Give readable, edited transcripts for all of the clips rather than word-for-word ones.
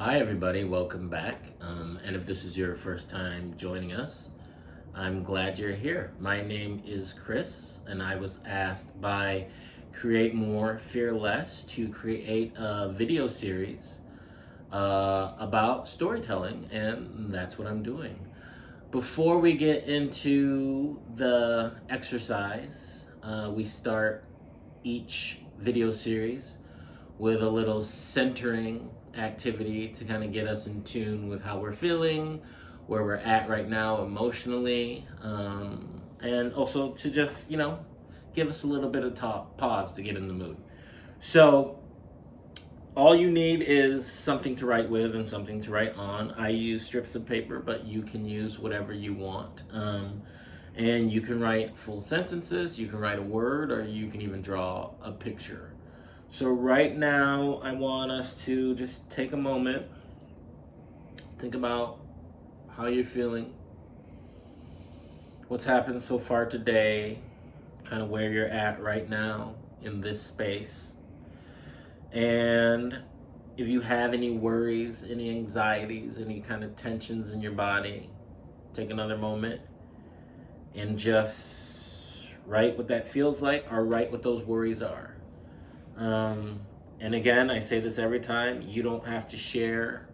Hi, everybody. Welcome back. And if this is your first time joining us, I'm glad you're here. My name is Chris, and I was asked by Create More, Fear Less to create a video series about storytelling, and that's what I'm doing. Before we get into the exercise, we start each video series with a little centering activity to kind of get us in tune with how we're feeling, where we're at right now emotionally, and also to just, give us a little bit of pause to get in the mood. So, all you need is something to write with and something to write on. I use strips of paper, but you can use whatever you want. And you can write full sentences, you can write a word, or you can even draw a picture. So right now, I want us to just take a moment, think about how you're feeling, what's happened so far today, kind of where you're at right now in this space. And if you have any worries, any anxieties, any kind of tensions in your body, take another moment and just write what that feels like or write what those worries are. And again, I say this every time, you don't have to share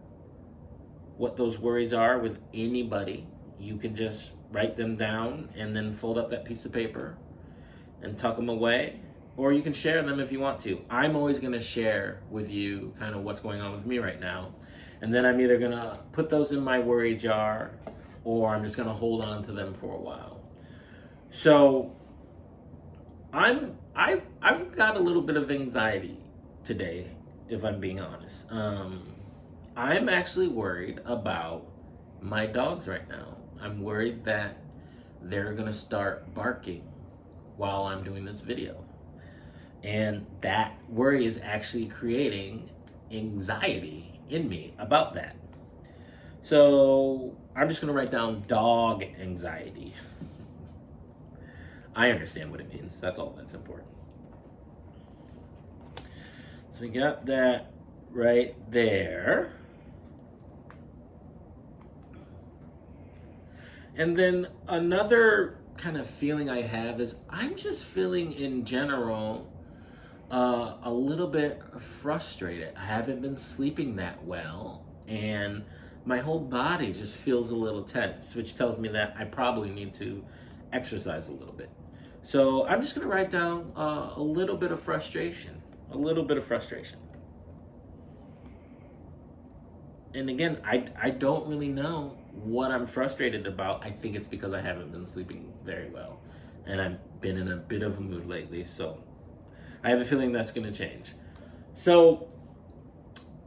what those worries are with anybody. You can just write them down and then fold up that piece of paper and tuck them away. Or you can share them if you want to. I'm always going to share with you kind of what's going on with me right now. And then I'm either going to put those in my worry jar or I'm just going to hold on to them for a while. So I've got a little bit of anxiety today, if I'm being honest. I'm actually worried about my dogs right now. I'm worried that they're gonna start barking while I'm doing this video. And that worry is actually creating anxiety in me about that. So I'm just gonna write down dog anxiety. I understand what it means. That's all that's important. So we got that right there. And then another kind of feeling I have is I'm just feeling in general a little bit frustrated. I haven't been sleeping that well, and my whole body just feels a little tense, which tells me that I probably need to exercise a little bit. So I'm just going to write down a little bit of frustration. A little bit of frustration. And again, I don't really know what I'm frustrated about. I think it's because I haven't been sleeping very well. And I've been in a bit of a mood lately. So I have a feeling that's going to change. So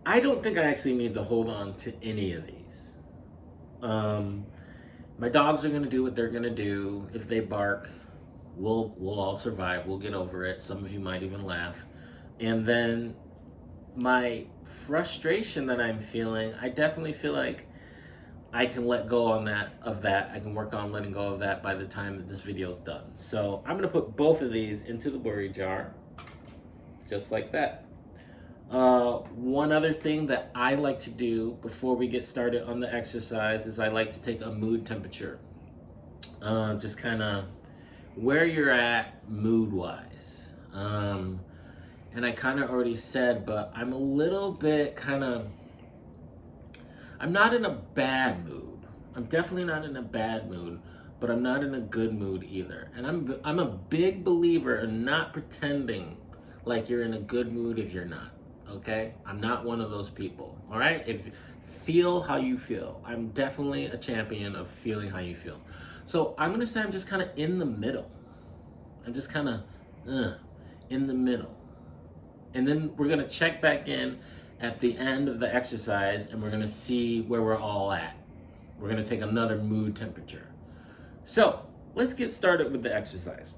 I don't think I actually need to hold on to any of these. My dogs are going to do what they're going to do. If they bark, we'll all survive. We'll get over it. Some of you might even laugh. And then my frustration that I'm feeling, I definitely feel like I can let go of that. I can work on letting go of that by the time that this video is done. So I'm going to put both of these into the worry jar, just like that. One other thing that I like to do before we get started on the exercise is I like to take a mood temperature. Just kind of where you're at mood-wise. And I kind of already said, but I'm a little bit I'm not in a bad mood. I'm definitely not in a bad mood, but I'm not in a good mood either. And I'm a big believer in not pretending like you're in a good mood if you're not, okay? I'm not one of those people, all right? Feel how you feel. I'm definitely a champion of feeling how you feel. So I'm gonna say I'm just kind of in the middle. I'm just kind of in the middle. And then we're going to check back in at the end of the exercise and we're going to see where we're all at. We're going to take another mood temperature. So let's get started with the exercise.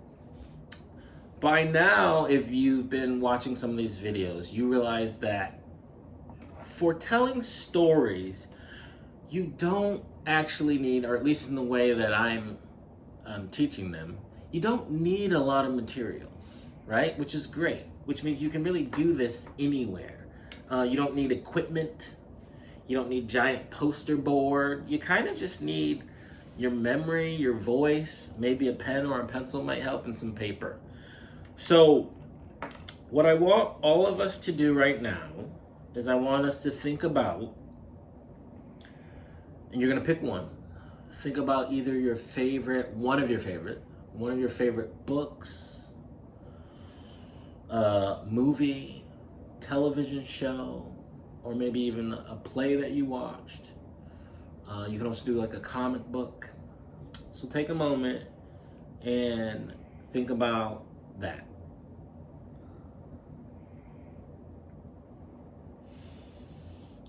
By now, if you've been watching some of these videos, you realize that for telling stories, you don't actually need, or at least in the way that I'm teaching them, you don't need a lot of materials, right? Which is great, which means you can really do this anywhere. You don't need equipment. You don't need giant poster board. You kind of just need your memory, your voice, maybe a pen or a pencil might help, and some paper. So what I want all of us to do right now is I want us to think about, and you're going to pick one. Think about either one of your favorite books, movie, television show, or maybe even a play that you watched. You can also do like a comic book. So take a moment and think about that.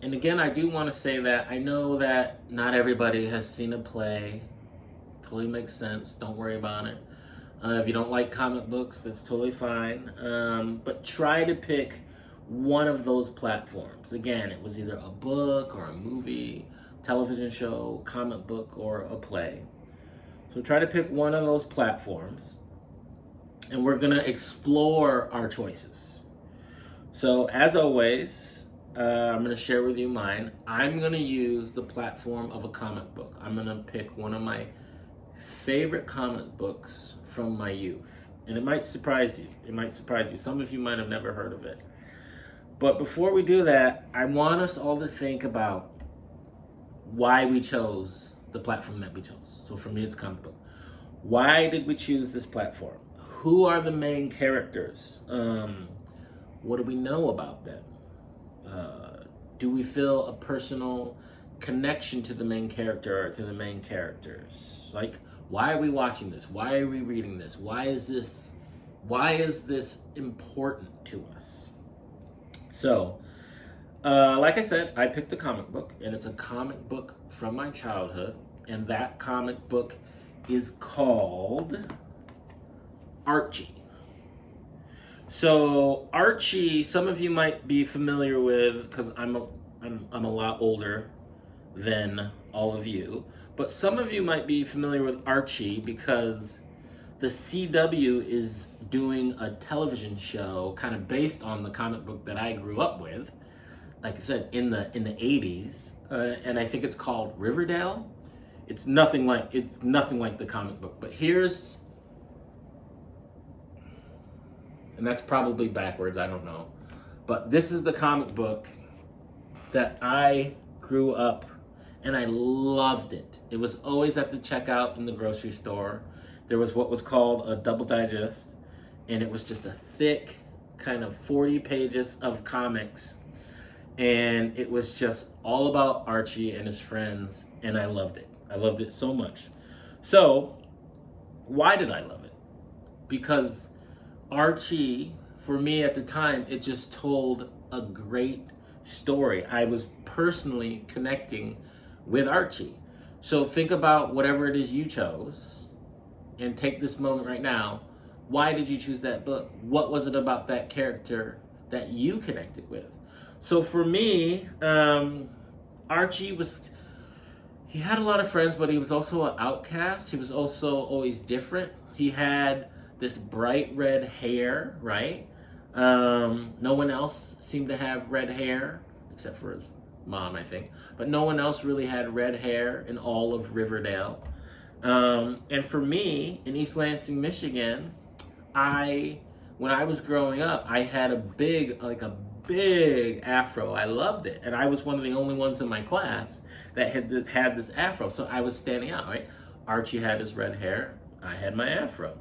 And again, I do want to say that I know that not everybody has seen a play. Totally makes sense. Don't worry about it. If you don't like comic books, that's totally fine. But try to pick one of those platforms. Again, it was either a book or a movie, television show, comic book, or a play. So try to pick one of those platforms, and we're going to explore our choices. So as always, I'm going to share with you mine. I'm going to use the platform of a comic book. I'm going to pick one of my favorite comic books from my youth. And it might surprise you. Some of you might have never heard of it. But before we do that, I want us all to think about why we chose the platform that we chose. So for me, it's comic book. Why did we choose this platform? Who are the main characters? What do we know about them? Do we feel a personal connection to the main character or to the main characters? Like, why are we watching this? Why are we reading this? Why is this important to us? So, like I said, I picked a comic book, and it's a comic book from my childhood, and that comic book is called Archie. So Archie, some of you might be familiar with, because I'm a lot older than all of you, but some of you might be familiar with Archie because the CW is doing a television show kind of based on the comic book that I grew up with. Like I said, in the 80s, and I think it's called Riverdale. It's nothing like the comic book, but and that's probably backwards, I don't know. But this is the comic book that I grew up, and I loved it. It was always at the checkout in the grocery store. There was what was called a double digest, and it was just a thick kind of 40 pages of comics. And it was just all about Archie and his friends, and I loved it. I loved it so much. So, why did I love it? Because Archie, for me at the time, it just told a great story. I was personally connecting with Archie. So think about whatever it is you chose and take this moment right now. Why did you choose that book? What was it about that character that you connected with? So for me, Archie he had a lot of friends, but he was also an outcast. He was also always different. He had this bright red hair, right? No one else seemed to have red hair, except for his mom, I think. But no one else really had red hair in all of Riverdale. And for me, in East Lansing, Michigan, when I was growing up, I had a big afro. I loved it. And I was one of the only ones in my class that had this afro. So I was standing out, right? Archie had his red hair. I had my afro.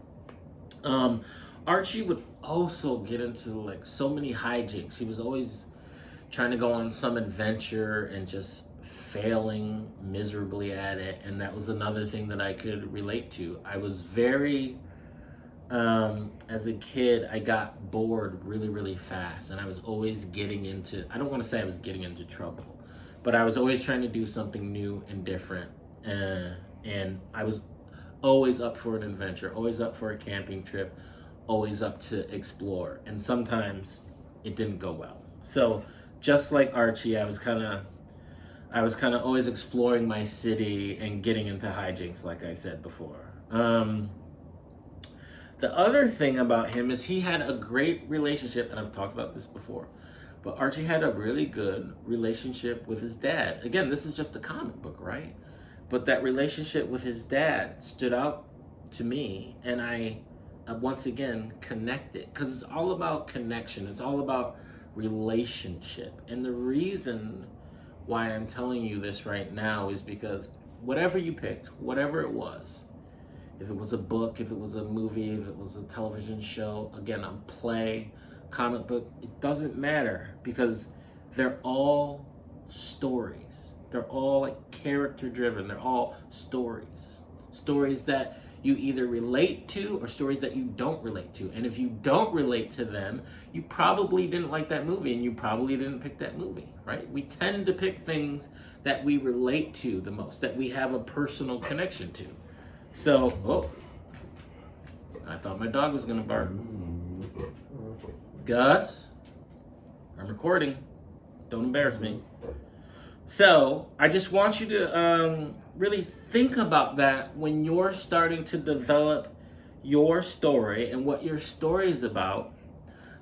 Archie would also get into like so many hijinks. He was always trying to go on some adventure and just failing miserably at it. And that was another thing that I could relate to. I was very, as a kid, I got bored really, really fast. And I was always I don't want to say I was getting into trouble, but I was always trying to do something new and different. And I was always up for an adventure, always up for a camping trip, always up to explore. And sometimes it didn't go well. So just like Archie, I was kind of always exploring my city and getting into hijinks, like I said before. The other thing about him is he had a great relationship, and I've talked about this before, But Archie had a really good relationship with his dad. Again, this is just a comic book, right? But that relationship with his dad stood out to me, and I once again connected, because it's all about connection. It's all about relationship. And the reason why I'm telling you this right now is because whatever you picked, whatever it was, if it was a book, if it was a movie, if it was a television show, again, a play, comic book, it doesn't matter, because they're all stories. They're all like character driven. They're all stories. Stories that you either relate to or stories that you don't relate to. And if you don't relate to them, you probably didn't like that movie, and you probably didn't pick that movie, right? We tend to pick things that we relate to the most, that we have a personal connection to. So, oh, I thought my dog was gonna bark. Gus, I'm recording. Don't embarrass me. So, I just want you to really think about that when you're starting to develop your story and what your story is about.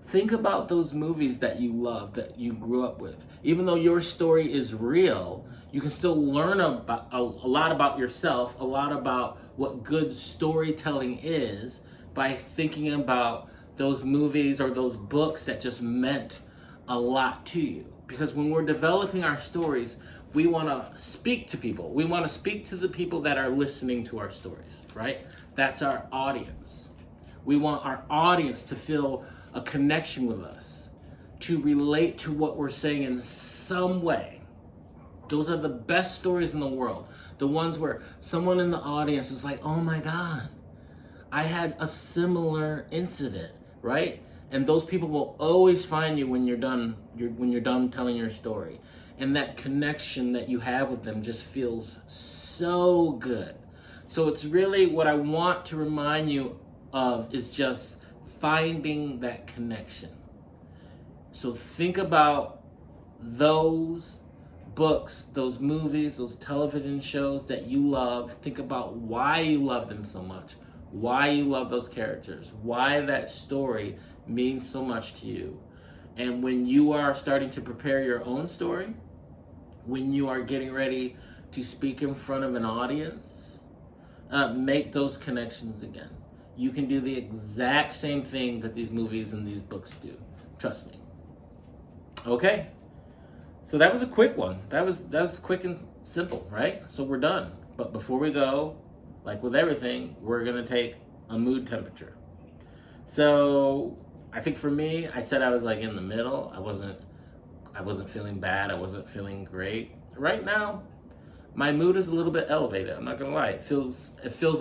Think about those movies that you love, that you grew up with. Even though your story is real, you can still learn about a lot about yourself, a lot about what good storytelling is, by thinking about those movies or those books that just meant a lot to you. Because when we're developing our stories, we want to speak to people. We want to speak to the people that are listening to our stories, right? That's our audience. We want our audience to feel a connection with us, to relate to what we're saying in some way. Those are the best stories in the world. The ones where someone in the audience is like, oh my God, I had a similar incident, right? And those people will always find you when you're done telling your story. And that connection that you have with them just feels so good. So it's really what I want to remind you of, is just finding that connection. So think about those books, those movies, those television shows that you love. Think about why you love them so much, why you love those characters, why that story means so much to you. And when you are starting to prepare your own story, when you are getting ready to speak in front of an audience, make those connections again. You can do the exact same thing that these movies and these books do. Trust me. Okay. So that was a quick one. That was quick and simple, right? So we're done. But before we go, like with everything, we're gonna take a mood temperature. So I think for me, I said I was like in the middle. I wasn't feeling bad. I wasn't feeling great. Right now, my mood is a little bit elevated. I'm not gonna lie. It feels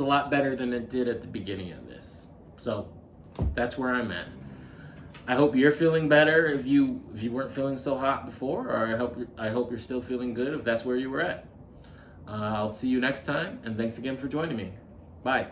a lot better than it did at the beginning of this. So that's where I'm at. I hope you're feeling better if you weren't feeling so hot before, or I hope you're still feeling good if that's where you were at. I'll see you next time, and thanks again for joining me. Bye.